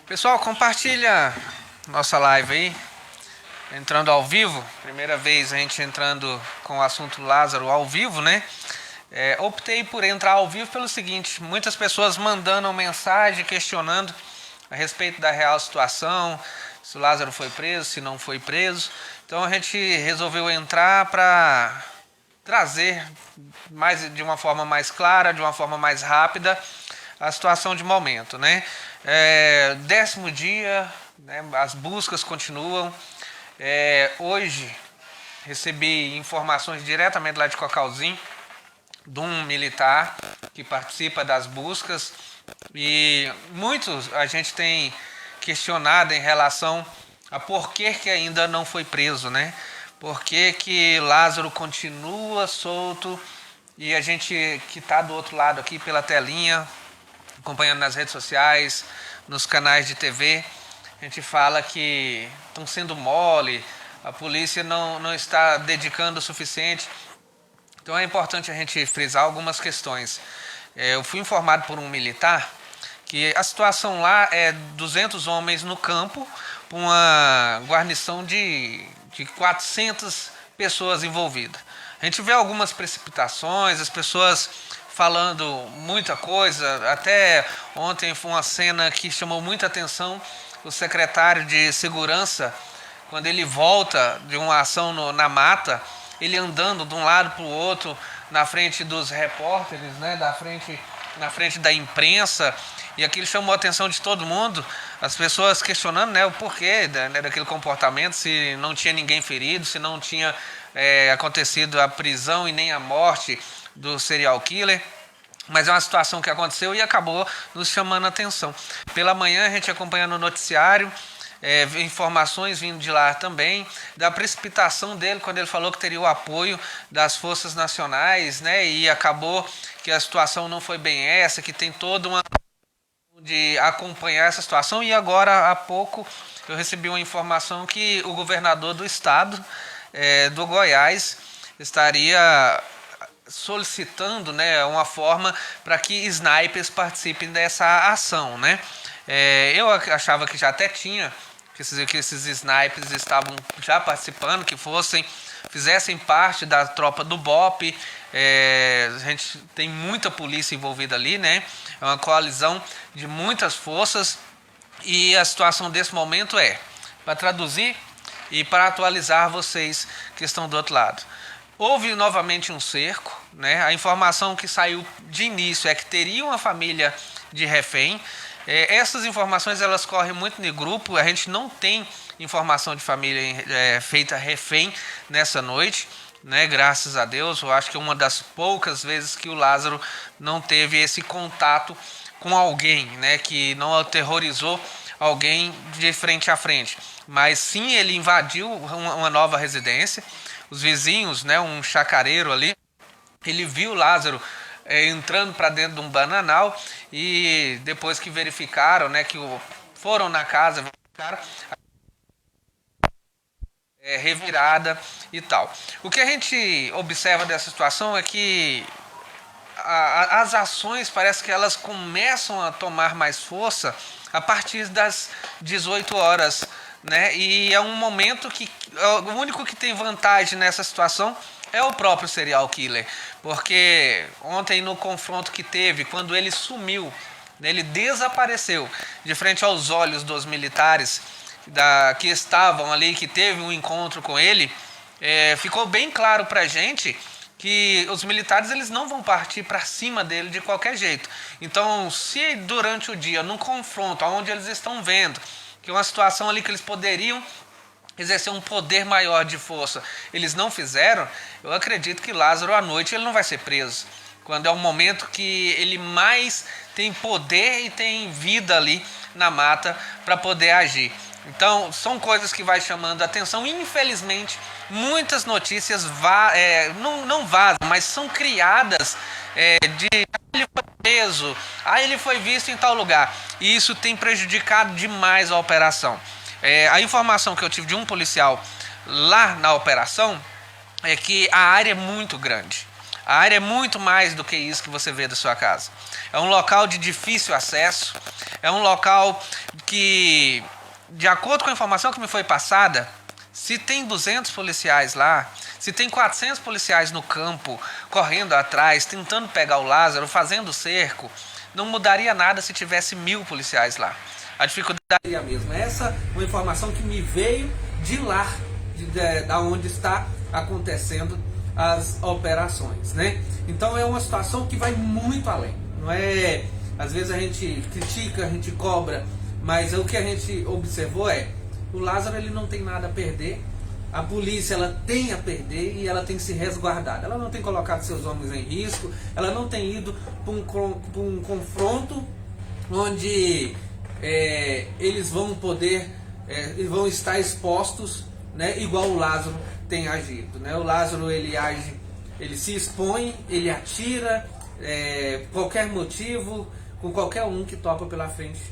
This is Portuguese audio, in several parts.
Pessoal, compartilha nossa live aí, entrando ao vivo. Primeira vez a gente entrando com o assunto Lázaro ao vivo, né? Optei por entrar ao vivo pelo seguinte: muitas pessoas mandando mensagem, questionando a respeito da real situação, se o Lázaro foi preso, se não foi preso. Então a gente resolveu entrar para trazer de uma forma mais clara, de uma forma mais rápida, a situação de momento, né? 10º dia, né? As buscas continuam. Hoje recebi informações diretamente lá de Cocalzinho, de um militar que participa das buscas, e muitos a gente tem questionado em relação a por que ainda não foi preso, né? Por que Lázaro continua solto e a gente que está do outro lado aqui pela telinha, acompanhando nas redes sociais, nos canais de TV, a gente fala que estão sendo mole, a polícia não está dedicando o suficiente. Então é importante a gente frisar algumas questões. Eu fui informado por um militar que a situação lá é 200 homens no campo, uma guarnição de 400 pessoas envolvidas. A gente vê algumas precipitações, as pessoas falando muita coisa. Até ontem foi uma cena que chamou muita atenção: o secretário de segurança, quando ele volta de uma ação na mata, ele andando de um lado para o outro na frente dos repórteres, né, na frente da imprensa, e aquilo chamou a atenção de todo mundo, as pessoas questionando, né, o porquê, né, daquele comportamento, se não tinha ninguém ferido, se não tinha acontecido a prisão e nem a morte do serial killer. Mas é uma situação que aconteceu e acabou nos chamando a atenção. Pela manhã a gente acompanhando o noticiário, informações vindo de lá também, da precipitação dele quando ele falou que teria o apoio das forças nacionais, né? E acabou que a situação não foi bem essa, que tem toda uma de acompanhar essa situação. E agora há pouco eu recebi uma informação que o governador do estado, do Goiás, estaria solicitando, né, uma forma para que snipers participem dessa ação, né? Eu achava que já até tinha, que esses snipers estavam já participando, que fizessem parte da tropa do BOPE. A gente tem muita polícia envolvida ali, né? É uma coalizão de muitas forças, e a situação desse momento para traduzir e para atualizar vocês que estão do outro lado. Houve novamente um cerco, né? A informação que saiu de início é que teria uma família de refém. Essas informações elas correm muito no grupo, a gente não tem informação de família feita refém nessa noite, né? Graças a Deus. Eu acho que é uma das poucas vezes que o Lázaro não teve esse contato com alguém, né? Que não aterrorizou alguém de frente a frente, mas sim ele invadiu uma nova residência. Os vizinhos, né, um chacareiro ali, ele viu Lázaro entrando para dentro de um bananal, e depois que verificaram, né, que foram na casa, verificaram revirada e tal. O que a gente observa dessa situação é que as ações parece que elas começam a tomar mais força a partir das 18 horas, né? E é um momento que o único que tem vantagem nessa situação é o próprio serial killer, porque ontem no confronto que teve, quando ele sumiu, né, ele desapareceu de frente aos olhos dos militares que estavam ali, que teve um encontro com ele, ficou bem claro pra gente que os militares eles não vão partir para cima dele de qualquer jeito. Então, se durante o dia, num confronto onde eles estão vendo que é uma situação ali que eles poderiam exercer um poder maior de força, eles não fizeram, eu acredito que Lázaro à noite ele não vai ser preso, quando é um momento que ele mais tem poder e tem vida ali na mata para poder agir. Então são coisas que vai chamando a atenção, e infelizmente muitas notícias não vazam, mas são criadas de ele foi preso, ele foi visto em tal lugar, e isso tem prejudicado demais a operação. A informação que eu tive de um policial lá na operação é que a área é muito grande. A área é muito mais do que isso que você vê da sua casa. é um local de difícil acesso, é um local que, de acordo com a informação que me foi passada, se tem 200 policiais lá, se tem 400 policiais no campo, correndo atrás, tentando pegar o Lázaro, fazendo cerco, não mudaria nada se tivesse 1000 policiais lá. A dificuldade é a mesma. Essa é uma informação que me veio de lá, da onde está acontecendo as operações, né? Então é uma situação que vai muito além. Não é, às vezes a gente critica, a gente cobra, mas o que a gente observou é: o Lázaro ele não tem nada a perder, a polícia ela tem a perder e ela tem se resguardado. Ela não tem colocado seus homens em risco, ela não tem ido para um confronto onde eles vão poder, eles vão estar expostos, né, igual o Lázaro tem agido, né? O Lázaro ele age, ele se expõe, ele atira, qualquer motivo, com qualquer um que topa pela frente,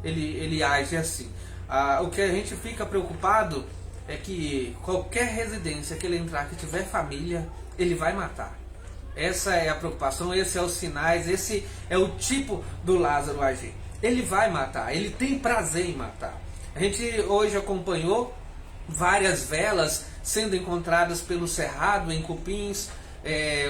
ele age assim. O que a gente fica preocupado é que qualquer residência que ele entrar que tiver família, ele vai matar. Essa é a preocupação, esses são os sinais, esse é o tipo do Lázaro agir. Ele vai matar, ele tem prazer em matar. A gente hoje acompanhou várias velas sendo encontradas pelo Cerrado, em Cupins,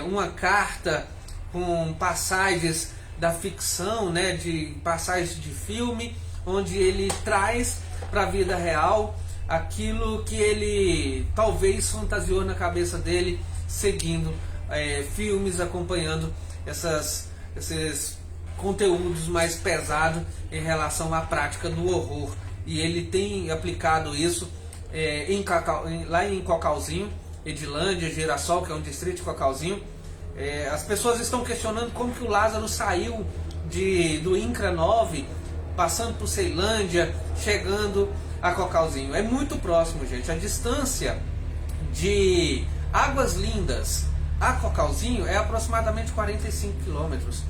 uma carta com passagens da ficção, né, de passagens de filme, onde ele traz para a vida real aquilo que ele talvez fantasiou na cabeça dele, seguindo filmes, acompanhando esses conteúdos mais pesados em relação à prática do horror. E ele tem aplicado isso lá em Cocalzinho, Edilândia, Girassol, que é um distrito de Cocalzinho. As pessoas estão questionando como que o Lázaro saiu do INCRA 9, passando por Ceilândia, chegando a Cocalzinho. É muito próximo, gente. A distância de Águas Lindas a Cocalzinho é aproximadamente 45 quilômetros.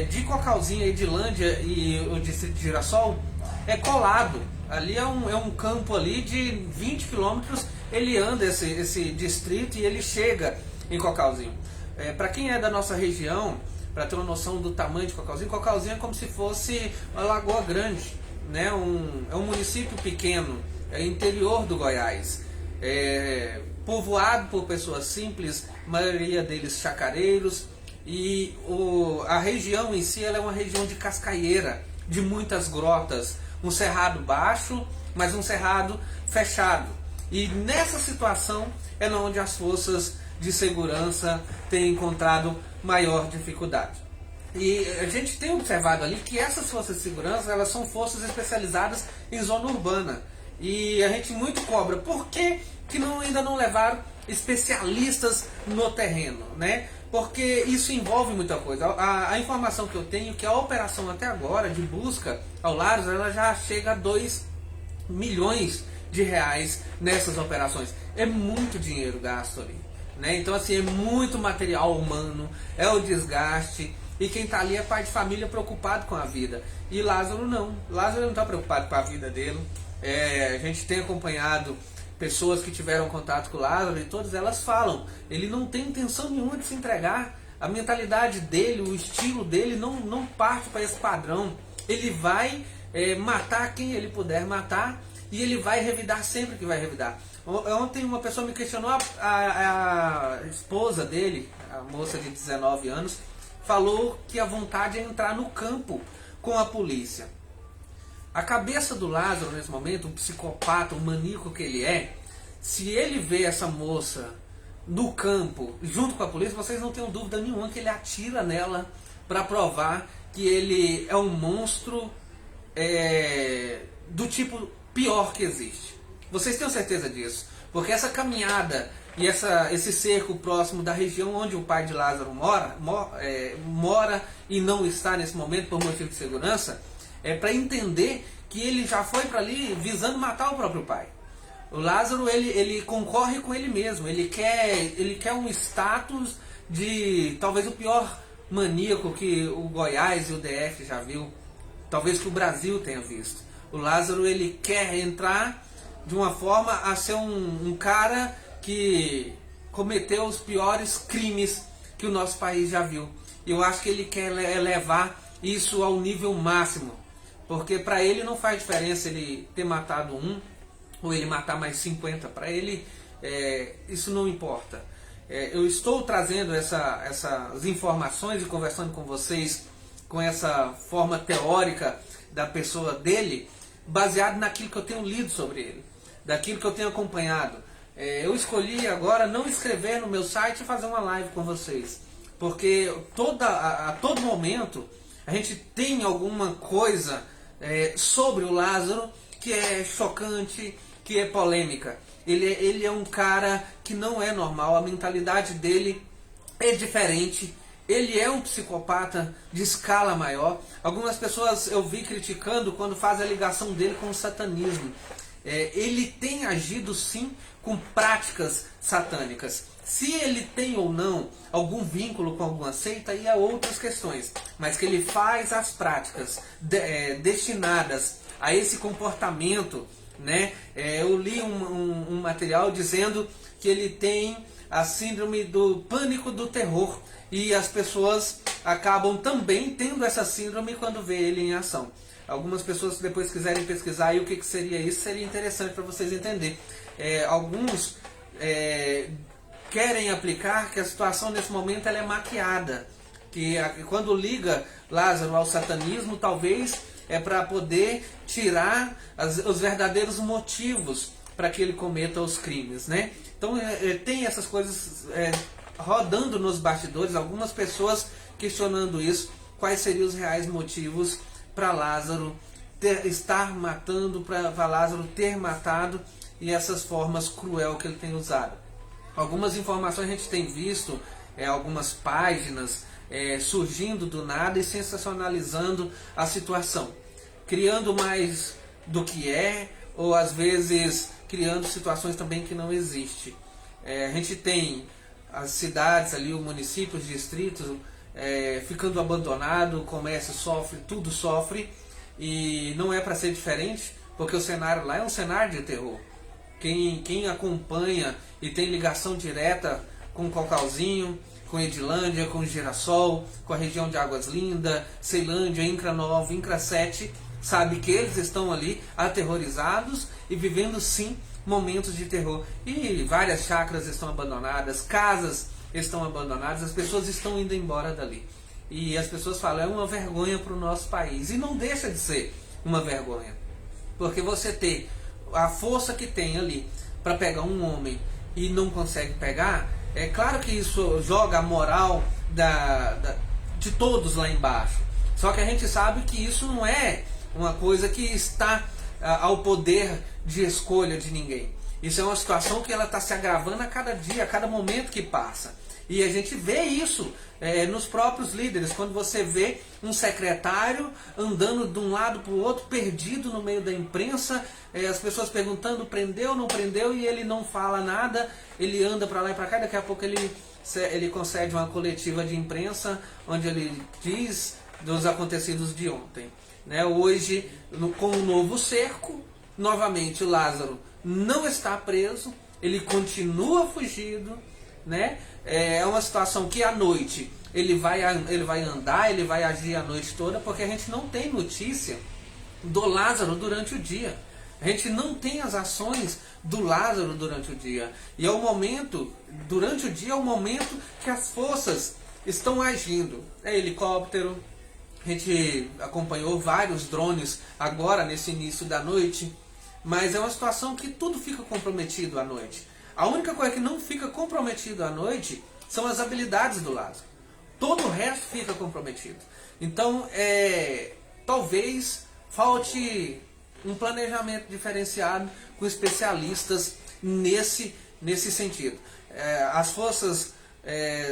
De Cocalzinho, Edilândia e o distrito de Girassol é colado. Ali é um campo ali de 20 quilômetros. Ele anda esse distrito e ele chega em Cocalzinho. Para quem é da nossa região, para ter uma noção do tamanho de Cocalzinho, Cocalzinho é como se fosse uma Lagoa Grande, né? É um município pequeno, é interior do Goiás, povoado por pessoas simples, a maioria deles chacareiros, e a região em si ela é uma região de cascaieira, de muitas grotas, um cerrado baixo, mas um cerrado fechado. E nessa situação é onde as forças de segurança têm encontrado maior dificuldade. E a gente tem observado ali que essas forças de segurança elas são forças especializadas em zona urbana. E a gente muito cobra. Por que ainda não levaram especialistas no terreno, né? Porque isso envolve muita coisa. A informação que eu tenho é que a operação até agora de busca ao Lázaro ela já chega a 2 milhões de reais nessas operações. É muito dinheiro gasto ali, né? Então assim, é muito material humano, é o desgaste. E quem está ali é pai de família preocupado com a vida. E Lázaro não. Lázaro não está preocupado com a vida dele. A gente tem acompanhado pessoas que tiveram contato com o Lázaro e todas elas falam, ele não tem intenção nenhuma de se entregar. A mentalidade dele, o estilo dele não parte para esse padrão. Ele vai matar quem ele puder matar e ele vai revidar sempre que vai revidar. Ontem uma pessoa me questionou, a esposa dele, a moça de 19 anos, falou que a vontade é entrar no campo com a polícia. A cabeça do Lázaro nesse momento, um psicopata, um maníaco que ele é, se ele vê essa moça no campo junto com a polícia, vocês não tenham dúvida nenhuma que ele atira nela para provar que ele é um monstro do tipo pior que existe. Vocês tenham certeza disso, porque essa caminhada e esse cerco próximo da região onde o pai de Lázaro mora e não está nesse momento por motivo de segurança, para entender que ele já foi para ali visando matar o próprio pai. O Lázaro ele concorre com ele mesmo, ele quer um status de talvez o pior maníaco que o Goiás e o DF já viu, talvez que o Brasil tenha visto. O Lázaro ele quer entrar de uma forma a ser um cara que cometeu os piores crimes que o nosso país já viu. Eu acho que ele quer levar isso ao nível máximo, porque para ele não faz diferença ele ter matado um ou ele matar mais 50, para ele isso não importa. Eu estou trazendo essas informações e conversando com vocês com essa forma teórica da pessoa dele, baseado naquilo que eu tenho lido sobre ele, daquilo que eu tenho acompanhado. Eu escolhi agora não escrever no meu site e fazer uma live com vocês, porque a todo momento a gente tem alguma coisa sobre o Lázaro que é chocante, que é polêmica. Ele é um cara que não é normal, a mentalidade dele é diferente. Ele é um psicopata de escala maior. Algumas pessoas eu vi criticando quando faz a ligação dele com o satanismo. Ele tem agido sim com práticas satânicas. Se ele tem ou não algum vínculo com alguma seita, aí é outras questões. Mas que ele faz as práticas destinadas a esse comportamento, né? Eu li um material dizendo que ele tem a síndrome do pânico do terror, e as pessoas acabam também tendo essa síndrome quando vê ele em ação. Algumas pessoas, se depois quiserem pesquisar aí o que seria isso, seria interessante para vocês entenderem. Alguns querem aplicar que a situação nesse momento ela é maquiada, que quando liga Lázaro ao satanismo, talvez é para poder tirar os verdadeiros motivos para que ele cometa os crimes, né? Então tem essas coisas rodando nos bastidores, algumas pessoas questionando isso, quais seriam os reais motivos para Lázaro estar matando, para Lázaro ter matado, e essas formas cruel que ele tem usado. Algumas informações a gente tem visto, algumas páginas surgindo do nada e sensacionalizando a situação, criando mais do que ou às vezes criando situações também que não existem. A gente tem as cidades ali, o município, os distritos ficando abandonado, o comércio sofre, tudo sofre, e não é para ser diferente, porque o cenário lá é um cenário de terror. Quem acompanha e tem ligação direta com Cocalzinho, com Edilândia, com Girassol, com a região de Águas Lindas, Ceilândia, Incra Nova, Incra 7, sabe que eles estão ali aterrorizados e vivendo sim momentos de terror. E várias chácaras estão abandonadas, casas estão abandonadas, as pessoas estão indo embora dali. E as pessoas falam, é uma vergonha para o nosso país. E não deixa de ser uma vergonha. Porque você ter a força que tem ali para pegar um homem e não consegue pegar, é claro que isso joga a moral de todos lá embaixo. Só que a gente sabe que isso não é uma coisa que está ao poder de escolha de ninguém. Isso é uma situação que ela está se agravando a cada dia, a cada momento que passa. E a gente vê isso nos próprios líderes, quando você vê um secretário andando de um lado para o outro, perdido no meio da imprensa, as pessoas perguntando, prendeu ou não prendeu, e ele não fala nada, ele anda para lá e para cá, daqui a pouco ele concede uma coletiva de imprensa, onde ele diz dos acontecidos de ontem. Hoje, com um novo cerco, novamente o Lázaro não está preso, ele continua fugido, né? É uma situação que à noite ele vai andar, ele vai agir a noite toda, porque a gente não tem notícia do Lázaro durante o dia. A gente não tem as ações do Lázaro durante o dia. E é o momento, durante o dia, é o momento que as forças estão agindo. É helicóptero, a gente acompanhou vários drones agora nesse início da noite, mas é uma situação que tudo fica comprometido à noite. A única coisa que não fica comprometido à noite são as habilidades do Lázaro. Todo o resto fica comprometido. Então, talvez falte um planejamento diferenciado com especialistas nesse sentido. As forças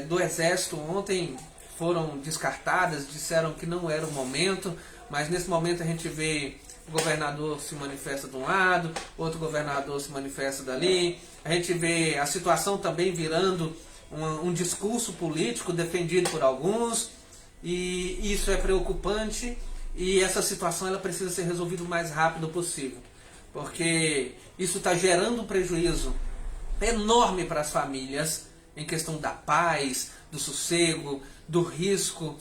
do Exército ontem foram descartadas, disseram que não era o momento, mas nesse momento a gente vê o governador se manifesta de um lado, outro governador se manifesta dali, a gente vê a situação também virando um discurso político defendido por alguns, e isso é preocupante, e essa situação ela precisa ser resolvida o mais rápido possível, porque isso está gerando um prejuízo enorme para as famílias, em questão da paz, do sossego, do risco.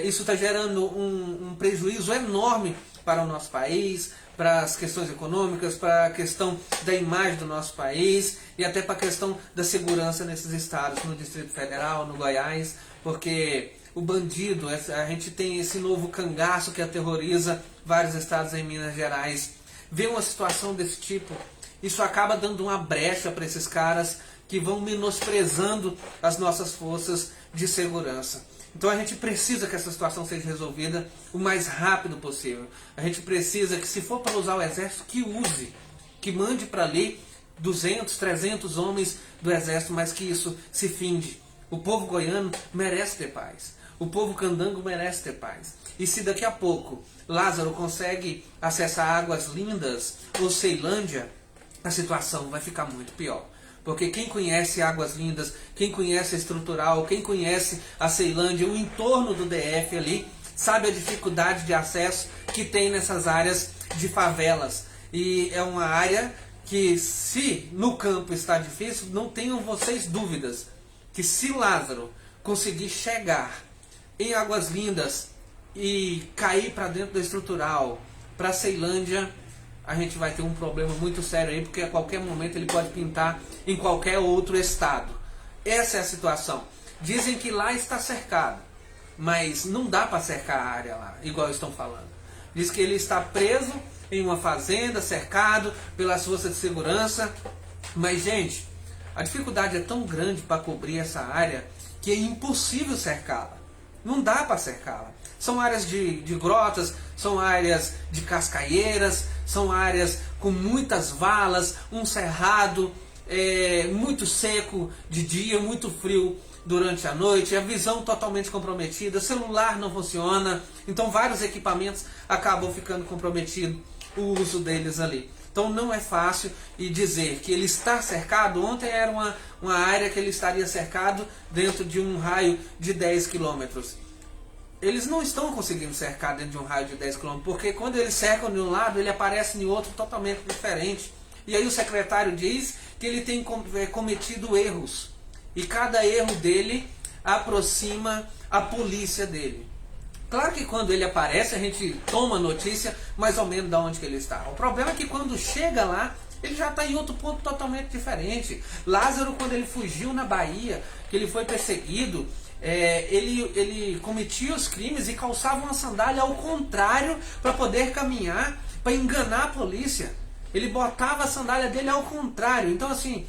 Isso está gerando um prejuízo enorme para o nosso país, para as questões econômicas, para a questão da imagem do nosso país e até para a questão da segurança nesses estados, no Distrito Federal, no Goiás, porque o bandido, a gente tem esse novo cangaço que aterroriza vários estados em Minas Gerais. Ver uma situação desse tipo, isso acaba dando uma brecha para esses caras que vão menosprezando as nossas forças de segurança. Então a gente precisa que essa situação seja resolvida o mais rápido possível. A gente precisa que, se for para usar o exército, que use, que mande para ali 200, 300 homens do exército, mas que isso se finde. O povo goiano merece ter paz. O povo candango merece ter paz. E se daqui a pouco Lázaro consegue acessar Águas Lindas ou Ceilândia, a situação vai ficar muito pior. Porque quem conhece Águas Lindas, quem conhece a Estrutural, quem conhece a Ceilândia, o entorno do DF ali, sabe a dificuldade de acesso que tem nessas áreas de favelas. E é uma área que, se no campo está difícil, não tenham vocês dúvidas que, se Lázaro conseguir chegar em Águas Lindas e cair para dentro da Estrutural, para Ceilândia, a gente vai ter um problema muito sério aí, porque a qualquer momento ele pode pintar em qualquer outro estado. Essa é a situação. Dizem que lá está cercado, mas não dá para cercar a área lá, igual estão falando. Diz que ele está preso em uma fazenda, cercado pelas forças de segurança. Mas, gente, a dificuldade é tão grande para cobrir essa área que é impossível cercá-la. Não dá para cercá-la. São áreas de grotas, são áreas de cascaieiras, são áreas com muitas valas, um cerrado muito seco de dia, muito frio durante a noite, a visão totalmente comprometida, celular não funciona, então vários equipamentos acabam ficando comprometidos, o uso deles ali. Então não é fácil, e dizer que ele está cercado, ontem era uma área que ele estaria cercado dentro de um raio de 10 quilômetros. Eles não estão conseguindo cercar dentro de um raio de 10 km, porque quando eles cercam de um lado, ele aparece em outro totalmente diferente. E aí o secretário diz que ele tem cometido erros. E cada erro dele aproxima a polícia dele. Claro que quando ele aparece, a gente toma notícia mais ou menos de onde que ele está. O problema é que quando chega lá, ele já está em outro ponto totalmente diferente. Lázaro, quando ele fugiu na Bahia, que ele foi perseguido, ele cometia os crimes e calçava uma sandália ao contrário para poder caminhar, para enganar a polícia. Ele botava a sandália dele ao contrário. Então, assim,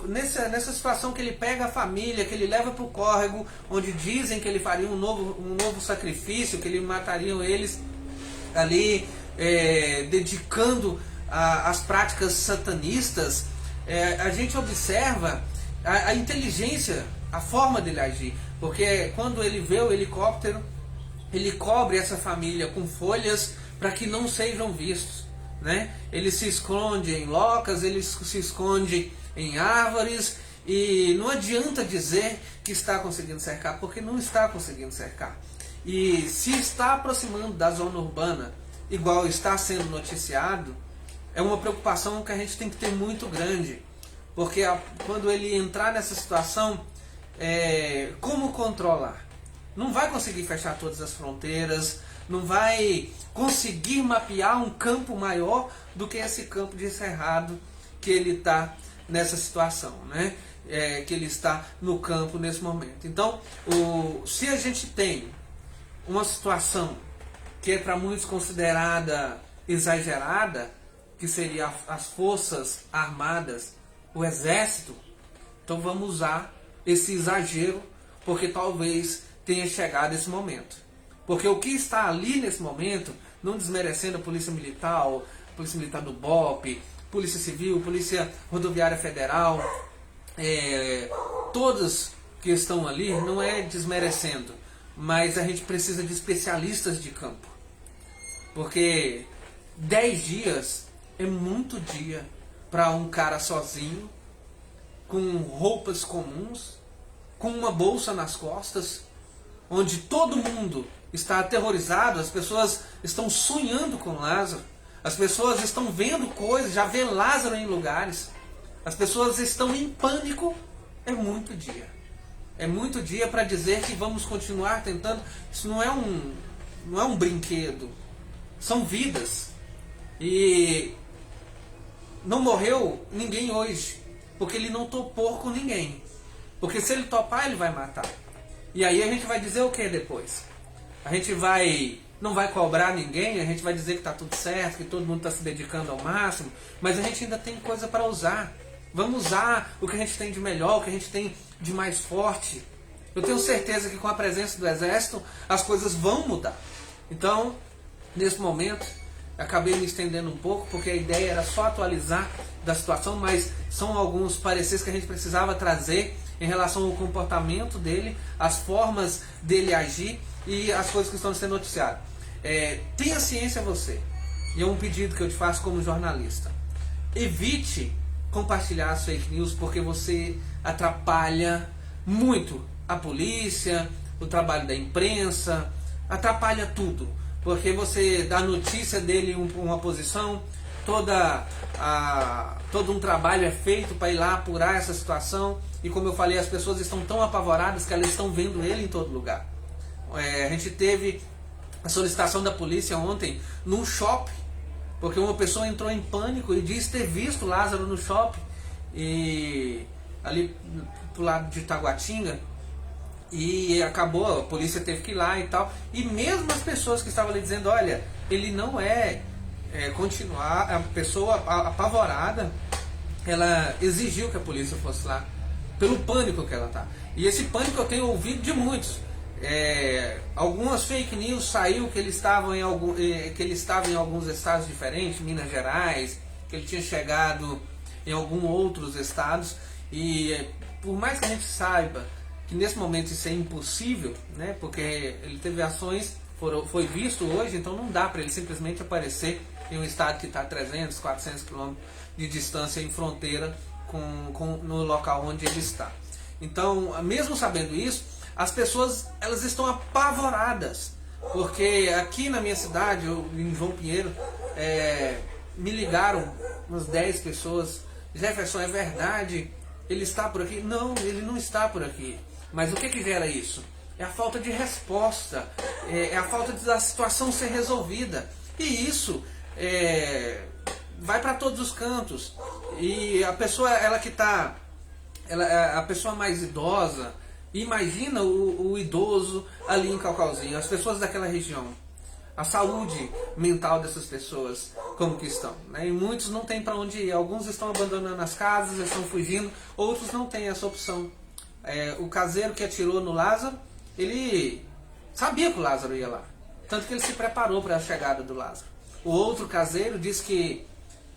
nessa situação que ele pega a família, que ele leva para o córrego, onde dizem que ele faria um novo sacrifício, que ele matariam eles ali, dedicando as práticas satanistas, a gente observa a inteligência, a forma dele agir, porque quando ele vê o helicóptero, ele cobre essa família com folhas para que não sejam vistos, né? Ele se esconde em locas, ele se esconde em árvores, e não adianta dizer que está conseguindo cercar, porque não está conseguindo cercar. E se está aproximando da zona urbana, igual está sendo noticiado, é uma preocupação que a gente tem que ter muito grande, porque quando ele entrar nessa situação, como controlar? Não vai conseguir fechar todas as fronteiras, não vai conseguir mapear um campo maior do que esse campo de cerrado que ele está nessa situação, né? Que ele está no campo nesse momento. Então, se a gente tem uma situação que é para muitos considerada exagerada, que seria as forças armadas, o exército, então vamos usar esse exagero, porque talvez tenha chegado esse momento. Porque o que está ali nesse momento, não desmerecendo a Polícia Militar do BOPE, Polícia Civil, Polícia Rodoviária Federal, todas que estão ali, não é desmerecendo, mas a gente precisa de especialistas de campo. Porque 10 dias é muito dia para um cara sozinho, com roupas comuns, com uma bolsa nas costas, onde todo mundo está aterrorizado, as pessoas estão sonhando com Lázaro, as pessoas estão vendo coisas, já vê Lázaro em lugares, as pessoas estão em pânico. É muito dia. É muito dia para dizer que vamos continuar tentando. Isso não é um brinquedo. São vidas. E não morreu ninguém hoje, porque ele não topou com ninguém. Porque se ele topar, ele vai matar. E aí a gente vai dizer o que depois? A gente não vai cobrar ninguém, a gente vai dizer que está tudo certo, que todo mundo está se dedicando ao máximo, mas a gente ainda tem coisa para usar. Vamos usar o que a gente tem de melhor, o que a gente tem de mais forte. Eu tenho certeza que com a presença do Exército as coisas vão mudar. Então, nesse momento, acabei me estendendo um pouco, porque a ideia era só atualizar da situação, mas são alguns pareceres que a gente precisava trazer em relação ao comportamento dele, as formas dele agir e as coisas que estão sendo noticiadas. Tenha ciência você, e é um pedido que eu te faço como jornalista. Evite compartilhar as fake news, porque você atrapalha muito a polícia, o trabalho da imprensa, atrapalha tudo. Porque você dá notícia dele uma posição, todo um trabalho é feito para ir lá apurar essa situação, e como eu falei, as pessoas estão tão apavoradas que elas estão vendo ele em todo lugar. A gente teve a solicitação da polícia ontem num shopping, porque uma pessoa entrou em pânico e disse ter visto Lázaro no shopping, e ali pro lado de Taguatinga, e acabou, a polícia teve que ir lá e tal, e mesmo as pessoas que estavam ali dizendo, olha, ele não continuar, a pessoa apavorada, ela exigiu que a polícia fosse lá, pelo pânico que ela tá. E esse pânico eu tenho ouvido de muitos. Algumas fake news saiu que ele estava em alguns estados diferentes, Minas Gerais, que ele tinha chegado em alguns outros estados, e por mais que a gente saiba que nesse momento isso é impossível, né, porque ele teve ações, foi visto hoje, então não dá para ele simplesmente aparecer em um estado que está a 300, 400 quilômetros de distância em fronteira no local onde ele está. Então, mesmo sabendo isso, as pessoas elas estão apavoradas, porque aqui na minha cidade, em João Pinheiro, me ligaram umas 10 pessoas. Jefferson, é verdade? Ele está por aqui? Não, ele não está por aqui. Mas o que gera isso? É a falta de resposta, é a falta da situação ser resolvida. E isso vai para todos os cantos. E a pessoa, a pessoa mais idosa, imagina o idoso ali em Caucauzinho, as pessoas daquela região, a saúde mental dessas pessoas, como que estão, né? E muitos não têm para onde ir, alguns estão abandonando as casas, estão fugindo, outros não têm essa opção. O caseiro que atirou no Lázaro, ele sabia que o Lázaro ia lá, tanto que ele se preparou para a chegada do Lázaro. O outro caseiro disse que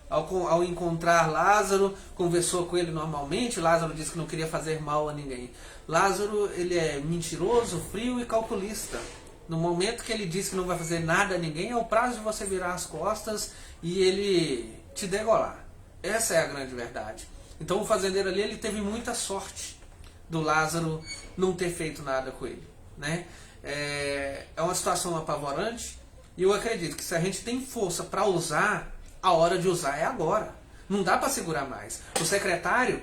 ao encontrar Lázaro, conversou com ele normalmente. Lázaro disse que não queria fazer mal a ninguém. Lázaro, ele é mentiroso, frio e calculista. No momento que ele diz que não vai fazer nada a ninguém, é o prazo de você virar as costas e ele te degolar. Essa é a grande verdade. Então o fazendeiro ali, ele teve muita sorte do Lázaro não ter feito nada com ele, né? É uma situação apavorante, e eu acredito que se a gente tem força para usar, a hora de usar é agora. Não dá para segurar mais. O secretário,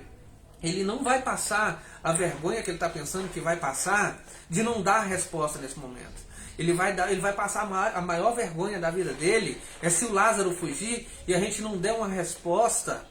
ele não vai passar a vergonha que ele está pensando que vai passar de não dar resposta nesse momento. Ele vai passar a maior vergonha da vida dele é se o Lázaro fugir e a gente não der uma resposta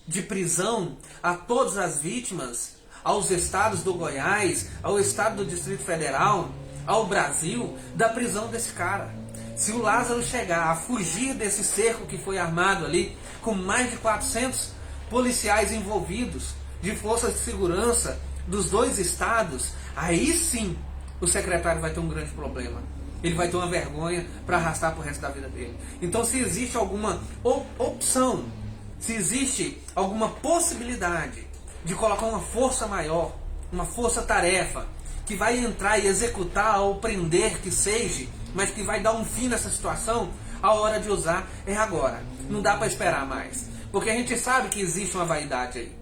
de prisão a todas as vítimas, aos estados do Goiás, ao estado do Distrito Federal, ao Brasil, da prisão desse cara. Se o Lázaro chegar a fugir desse cerco que foi armado ali, com mais de 400 policiais envolvidos, de forças de segurança dos dois estados, aí sim o secretário vai ter um grande problema. Ele vai ter uma vergonha para arrastar para o resto da vida dele. Então, se existe alguma opção, se existe alguma possibilidade de colocar uma força maior, uma força-tarefa, que vai entrar e executar ou prender, que seja, mas que vai dar um fim nessa situação, a hora de usar é agora. Não dá para esperar mais. Porque a gente sabe que existe uma vaidade aí.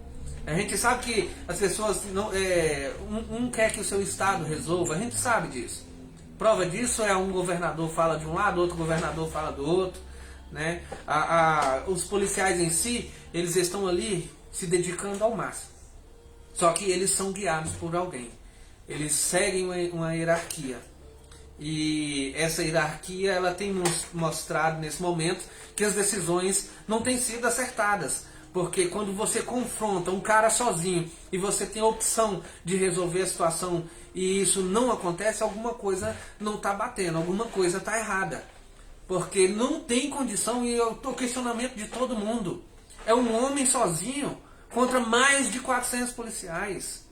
A gente sabe que as pessoas não, um quer que o seu estado resolva, a gente sabe disso. Prova disso é um governador fala de um lado, outro governador fala do outro, né? Os policiais em si, eles estão ali se dedicando ao máximo. Só que eles são guiados por alguém. eles seguem uma hierarquia. E essa hierarquia ela tem nos mostrado nesse momento que as decisões não têm sido acertadas. Porque quando você confronta um cara sozinho e você tem a opção de resolver a situação e isso não acontece, alguma coisa não está batendo, alguma coisa está errada. Porque não tem condição, e eu estou questionamento de todo mundo. É um homem sozinho contra mais de 400 policiais.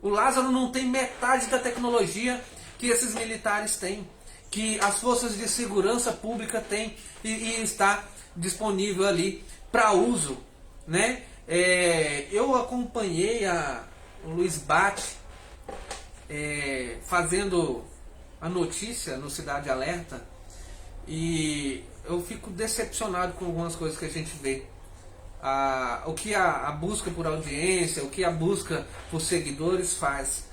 O Lázaro não tem metade da tecnologia que esses militares têm, que as forças de segurança pública têm e está disponível ali para uso, né? Eu acompanhei o Luiz Bate fazendo a notícia no Cidade Alerta e eu fico decepcionado com algumas coisas que a gente vê. O que a busca por audiência, o que a busca por seguidores faz.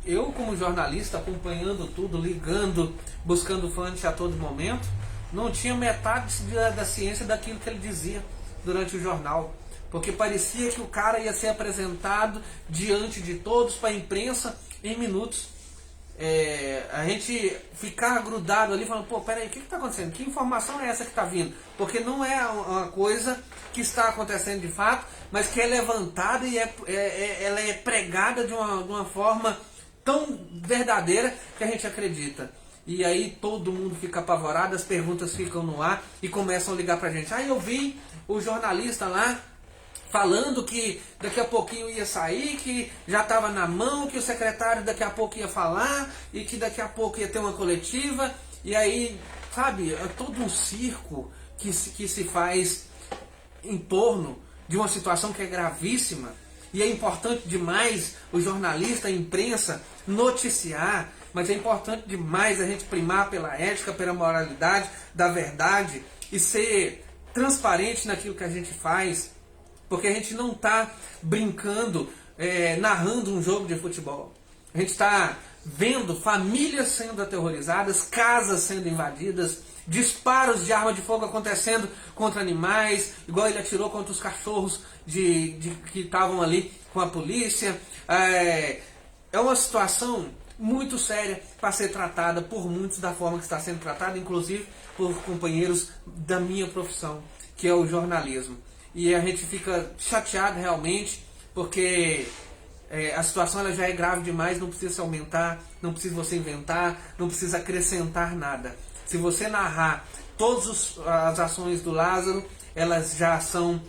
Eu como jornalista acompanhando tudo, ligando, buscando fonte a todo momento, não tinha metade da ciência daquilo que ele dizia durante o jornal, porque parecia que o cara ia ser apresentado diante de todos para a imprensa em minutos. A gente ficar grudado ali falando, pô, peraí, o que está acontecendo? Que informação é essa que está vindo? Porque não é uma coisa que está acontecendo de fato, mas que é levantada e ela é pregada de uma forma tão verdadeira que a gente acredita. E aí todo mundo fica apavorado, as perguntas ficam no ar e começam a ligar pra gente. Eu vi o jornalista lá falando que daqui a pouquinho ia sair, que já estava na mão, que o secretário daqui a pouco ia falar e que daqui a pouco ia ter uma coletiva. E aí, sabe, é todo um circo que se faz em torno de uma situação que é gravíssima. E é importante demais o jornalista, a imprensa noticiar, mas é importante demais a gente primar pela ética, pela moralidade, da verdade e ser transparente naquilo que a gente faz, porque a gente não está brincando, narrando um jogo de futebol. A gente está vendo famílias sendo aterrorizadas, casas sendo invadidas, disparos de arma de fogo acontecendo contra animais, igual ele atirou contra os cachorros que estavam ali com a polícia. É uma situação muito séria para ser tratada por muitos da forma que está sendo tratada, inclusive por companheiros da minha profissão, que é o jornalismo. E a gente fica chateado realmente, porque a situação ela já é grave demais, não precisa se aumentar, não precisa você inventar, não precisa acrescentar nada. Se você narrar todas as ações do Lázaro, elas já são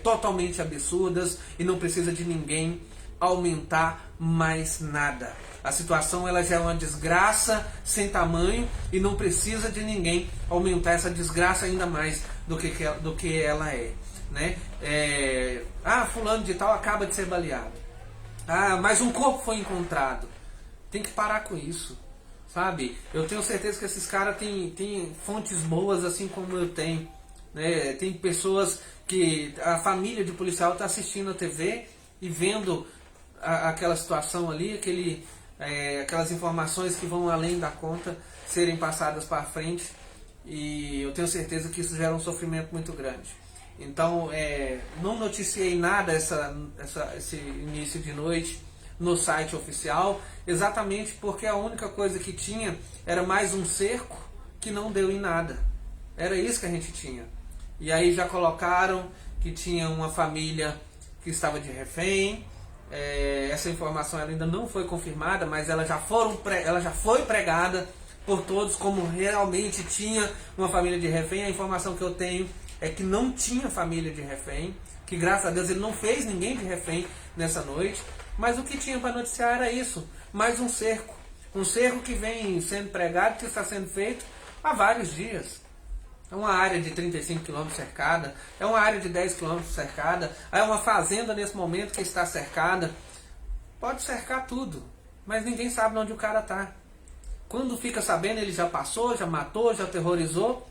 totalmente absurdas e não precisa de ninguém aumentar mais nada. A situação ela já é uma desgraça sem tamanho e não precisa de ninguém aumentar essa desgraça ainda mais do que ela é. Né? Fulano de tal acaba de ser baleado. Mas um corpo foi encontrado. Tem que parar com isso. Sabe? Eu tenho certeza que esses caras têm fontes boas assim como eu tenho. Né? Tem pessoas que a família de policial está assistindo a TV e vendo aquela situação ali, aquelas informações que vão além da conta serem passadas para frente, e eu tenho certeza que isso gera um sofrimento muito grande. Então, não noticiei nada esse início de noite no site oficial, exatamente porque a única coisa que tinha era mais um cerco que não deu em nada. Era isso que a gente tinha. E aí já colocaram que tinha uma família que estava de refém. Essa informação ela ainda não foi confirmada, mas ela já foi pregada por todos como realmente tinha uma família de refém. A informação que eu tenho é que não tinha família de refém, que graças a Deus ele não fez ninguém de refém nessa noite, mas o que tinha para noticiar era isso, mais um cerco que vem sendo pregado, que está sendo feito há vários dias. É uma área de 35 km cercada, é uma área de 10 km cercada, é uma fazenda nesse momento que está cercada. Pode cercar tudo, mas ninguém sabe onde o cara está. Quando fica sabendo, ele já passou, já matou, já aterrorizou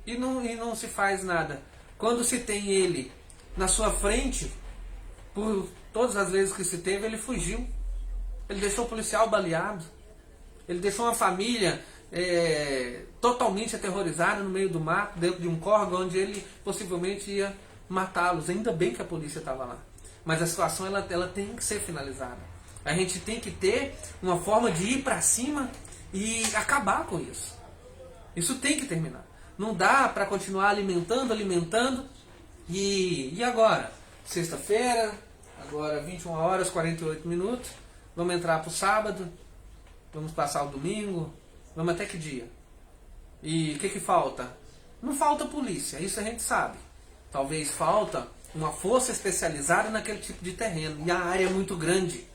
e não se faz nada. Quando se tem ele na sua frente, por todas as vezes que se teve, ele fugiu. Ele deixou o policial baleado, ele deixou uma família totalmente aterrorizada no meio do mato, dentro de um córrego onde ele possivelmente ia matá-los. Ainda bem que a polícia estava lá. Mas a situação ela tem que ser finalizada. A gente tem que ter uma forma de ir para cima e acabar com isso. Isso tem que terminar. Não dá para continuar alimentando. E agora? Sexta-feira, agora 21 horas 48 minutos. Vamos entrar para o sábado. Vamos passar o domingo. Vamos até que dia? E o que falta? Não falta polícia, isso a gente sabe. Talvez falta uma força especializada naquele tipo de terreno. E a área é muito grande.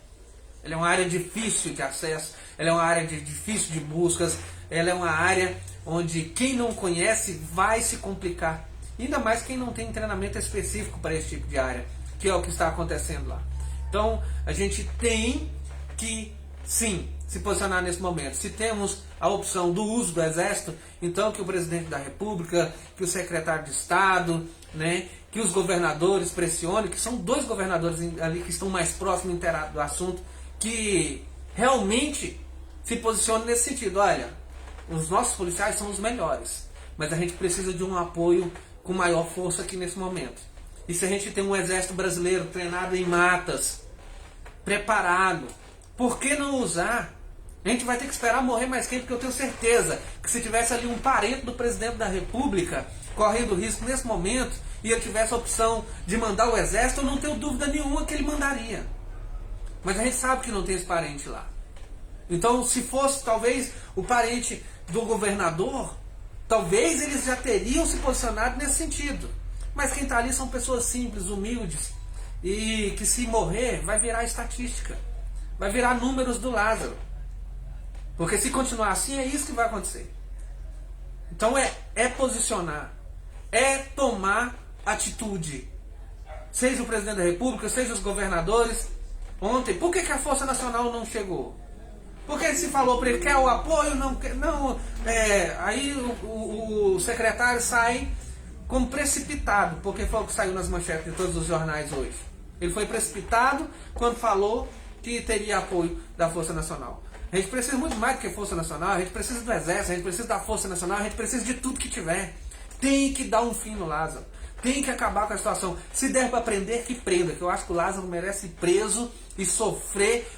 Ela é uma área difícil de acesso. Ela é uma área difícil de buscas. Ela é uma área onde quem não conhece vai se complicar. Ainda mais quem não tem treinamento específico para esse tipo de área, que é o que está acontecendo lá. Então, a gente tem que, sim, se posicionar nesse momento. Se temos a opção do uso do Exército, então que o presidente da República, que o secretário de Estado, né, que os governadores pressionem, que são 2 governadores ali que estão mais próximos inteirados do assunto, que realmente se posicionem nesse sentido. Olha, os nossos policiais são os melhores, mas a gente precisa de um apoio com maior força aqui nesse momento. E se a gente tem um exército brasileiro treinado em matas, preparado, por que não usar? A gente vai ter que esperar morrer mais quente, porque eu tenho certeza que se tivesse ali um parente do presidente da República correndo risco nesse momento e ele tivesse a opção de mandar o exército, eu não tenho dúvida nenhuma que ele mandaria. Mas a gente sabe que não tem esse parente lá. Então, se fosse talvez o parente do governador, talvez eles já teriam se posicionado nesse sentido. Mas quem está ali são pessoas simples, humildes, e que se morrer vai virar estatística, vai virar números do Lázaro. Porque se continuar assim, é isso que vai acontecer. Então é posicionar, é tomar atitude. Seja o presidente da República, seja os governadores. Ontem, por que a Força Nacional não chegou? Porque se falou para ele, quer o apoio, não quer, não. Aí o secretário sai como precipitado, porque foi o que saiu nas manchetes de todos os jornais hoje. Ele foi precipitado quando falou que teria apoio da Força Nacional. A gente precisa muito mais do que Força Nacional, a gente precisa do Exército, a gente precisa da Força Nacional, a gente precisa de tudo que tiver. Tem que dar um fim no Lázaro. Tem que acabar com a situação. Se der para prender, que prenda. Que eu acho que o Lázaro merece ir preso e sofrer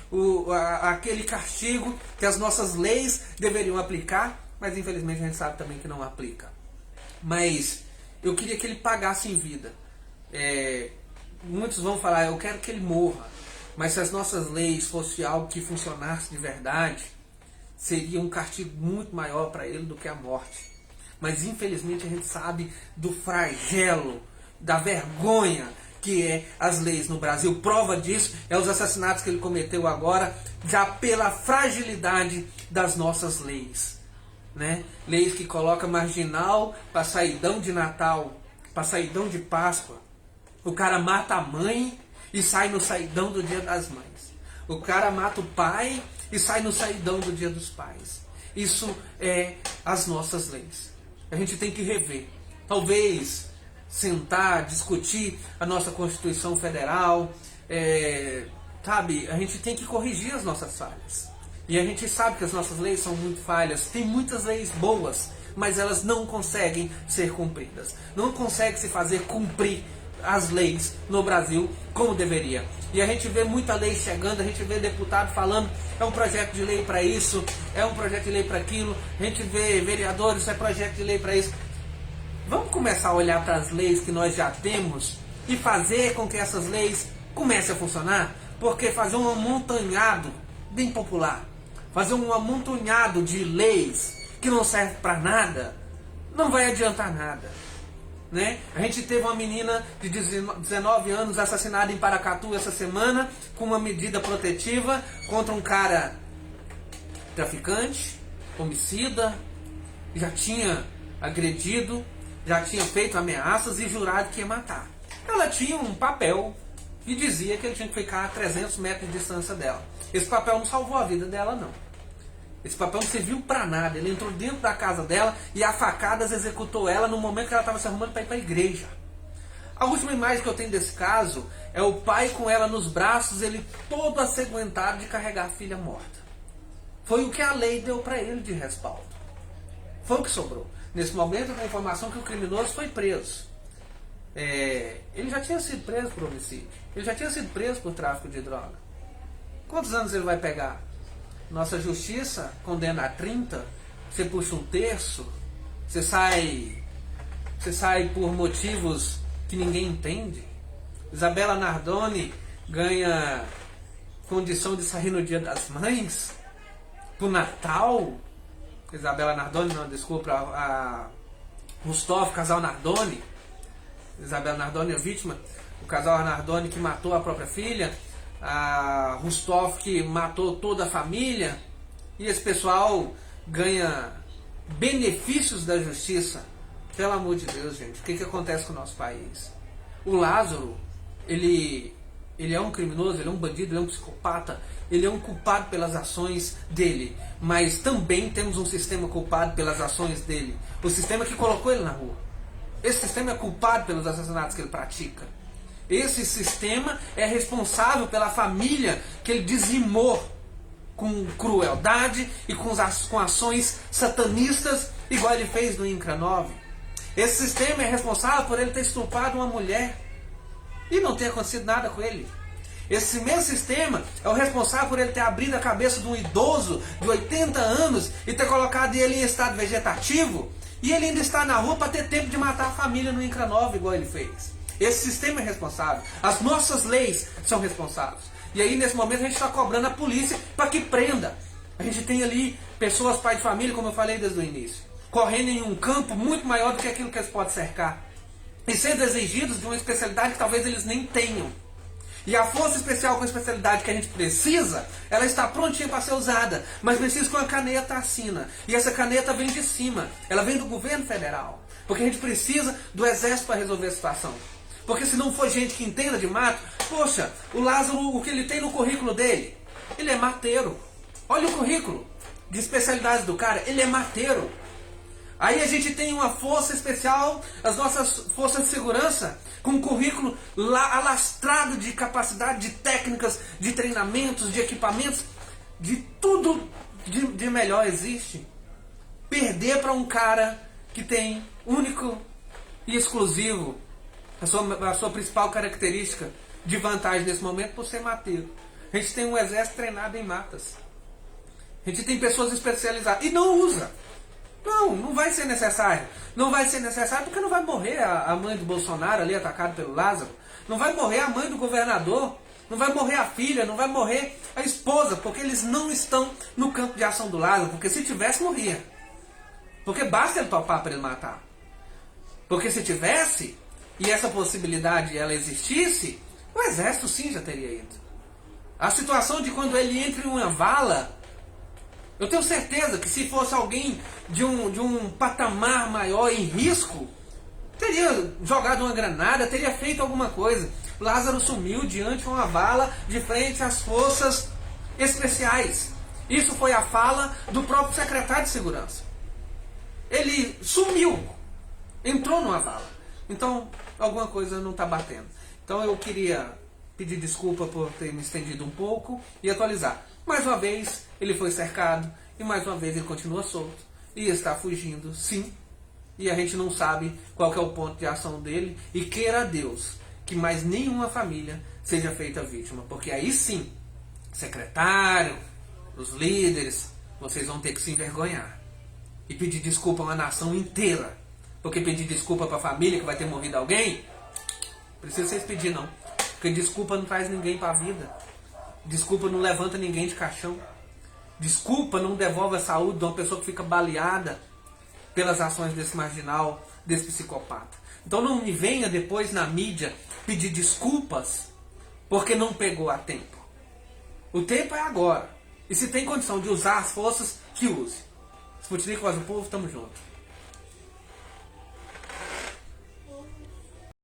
aquele castigo que as nossas leis deveriam aplicar, mas infelizmente a gente sabe também que não aplica. Mas eu queria que ele pagasse em vida. Muitos vão falar, eu quero que ele morra. Mas se as nossas leis fossem algo que funcionasse de verdade, seria um castigo muito maior para ele do que a morte. Mas infelizmente a gente sabe do flagelo, da vergonha que é as leis no Brasil. Prova disso é os assassinatos que ele cometeu agora, já pela fragilidade das nossas leis. Né? Leis que colocam marginal para saidão de Natal, para saidão de Páscoa. O cara mata a mãe e sai no saidão do Dia das Mães. O cara mata o pai e sai no saidão do Dia dos Pais. Isso é as nossas leis. A gente tem que rever. Talvez sentar, discutir a nossa Constituição Federal. Sabe, a gente tem que corrigir as nossas falhas. E a gente sabe que as nossas leis são muito falhas. Tem muitas leis boas, mas elas não conseguem ser cumpridas. Não consegue se fazer cumprir as leis no Brasil como deveria. E a gente vê muita lei chegando, a gente vê deputado falando, é um projeto de lei para isso, é um projeto de lei para aquilo, a gente vê vereadores, é projeto de lei para isso. Vamos começar a olhar para as leis que nós já temos e fazer com que essas leis comecem a funcionar, porque fazer um amontanhado bem popular, fazer um amontanhado de leis que não servem para nada, não vai adiantar nada. Né? A gente teve uma menina de 19 anos assassinada em Paracatu essa semana com uma medida protetiva contra um cara traficante, homicida, já tinha agredido, já tinha feito ameaças e jurado que ia matar. Ela tinha um papel que dizia que ele tinha que ficar a 300 metros de distância dela. Esse papel não salvou a vida dela, não. Esse papel não serviu pra nada. Ele entrou dentro da casa dela e a facadas executou ela no momento que ela estava se arrumando para ir para a igreja. A última imagem que eu tenho desse caso é o pai com ela nos braços, ele todo asseguentado de carregar a filha morta. Foi o que a lei deu para ele de respaldo. Foi o que sobrou. Nesse momento, a informação que o criminoso foi preso. Ele já tinha sido preso por homicídio. Ele já tinha sido preso por tráfico de droga. Quantos anos ele vai pegar? Nossa justiça condena a 30, você puxa um terço, você sai por motivos que ninguém entende. Isabela Nardoni ganha condição de sair no Dia das Mães, pro Natal. Isabela Nardoni, não, desculpa, a Rustov, casal Nardoni. Isabela Nardoni é vítima, o casal Nardoni que matou a própria filha, a Rustov que matou toda a família, e esse pessoal ganha benefícios da justiça. Pelo amor de Deus, gente, o que acontece com o nosso país? O Lázaro, ele é um criminoso, ele é um bandido, ele é um psicopata, ele é um culpado pelas ações dele, mas também temos um sistema culpado pelas ações dele, o sistema que colocou ele na rua. Esse sistema é culpado pelos assassinatos que ele pratica. Esse sistema é responsável pela família que ele dizimou com crueldade e com ações satanistas, igual ele fez no INCRA 9. Esse sistema é responsável por ele ter estuprado uma mulher e não ter acontecido nada com ele. Esse mesmo sistema é o responsável por ele ter abrido a cabeça de um idoso de 80 anos e ter colocado ele em estado vegetativo, e ele ainda está na rua para ter tempo de matar a família no INCRA 9, igual ele fez. Esse sistema é responsável. As nossas leis são responsáveis. E aí, nesse momento, a gente está cobrando a polícia para que prenda. A gente tem ali pessoas, pai de família, como eu falei desde o início, correndo em um campo muito maior do que aquilo que eles podem cercar, e sendo exigidos de uma especialidade que talvez eles nem tenham. E a força especial com a especialidade que a gente precisa, ela está prontinha para ser usada, mas precisa que uma caneta assina. E essa caneta vem de cima, ela vem do governo federal. Porque a gente precisa do exército para resolver a situação. Porque se não for gente que entenda de mato, poxa, o Lázaro, o que ele tem no currículo dele? Ele é mateiro. Olha o currículo de especialidades do cara, ele é mateiro. Aí a gente tem uma força especial, as nossas forças de segurança, com um currículo alastrado de capacidade, de técnicas, de treinamentos, de equipamentos, de tudo de melhor existe. Perder para um cara que tem único e exclusivo, a sua principal característica de vantagem nesse momento, por ser mateiro. A gente tem um exército treinado em matas. A gente tem pessoas especializadas e não usa. Não vai ser necessário. Não vai ser necessário porque não vai morrer a mãe do Bolsonaro ali atacada pelo Lázaro. Não vai morrer a mãe do governador. Não vai morrer a filha. Não vai morrer a esposa. Porque eles não estão no campo de ação do Lázaro. Porque se tivesse, morria. Porque basta ele topar para ele matar. Porque se tivesse, e essa possibilidade ela existisse, o exército sim já teria ido. A situação de quando ele entra em uma vala, eu tenho certeza que se fosse alguém de um patamar maior em risco, teria jogado uma granada, teria feito alguma coisa. Lázaro sumiu diante de uma vala de frente às forças especiais. Isso foi a fala do próprio secretário de segurança. Ele sumiu, entrou numa vala. Então, alguma coisa não está batendo. Então eu queria pedir desculpa por ter me estendido um pouco e atualizar. Mais uma vez, ele foi cercado e mais uma vez ele continua solto. E está fugindo, sim. E a gente não sabe qual que é o ponto de ação dele. E queira Deus que mais nenhuma família seja feita vítima. Porque aí sim, secretário, os líderes, vocês vão ter que se envergonhar. E pedir desculpa a uma nação inteira. Porque pedir desculpa para a família que vai ter morrido alguém, não precisa vocês pedir não. Porque desculpa não traz ninguém para a vida. Desculpa não levanta ninguém de caixão. Desculpa não devolve a saúde de uma pessoa que fica baleada pelas ações desse marginal, desse psicopata. Então não me venha depois na mídia pedir desculpas porque não pegou a tempo. O tempo é agora. E se tem condição de usar as forças, que use. Sputnik, Voz do Povo, tamo junto.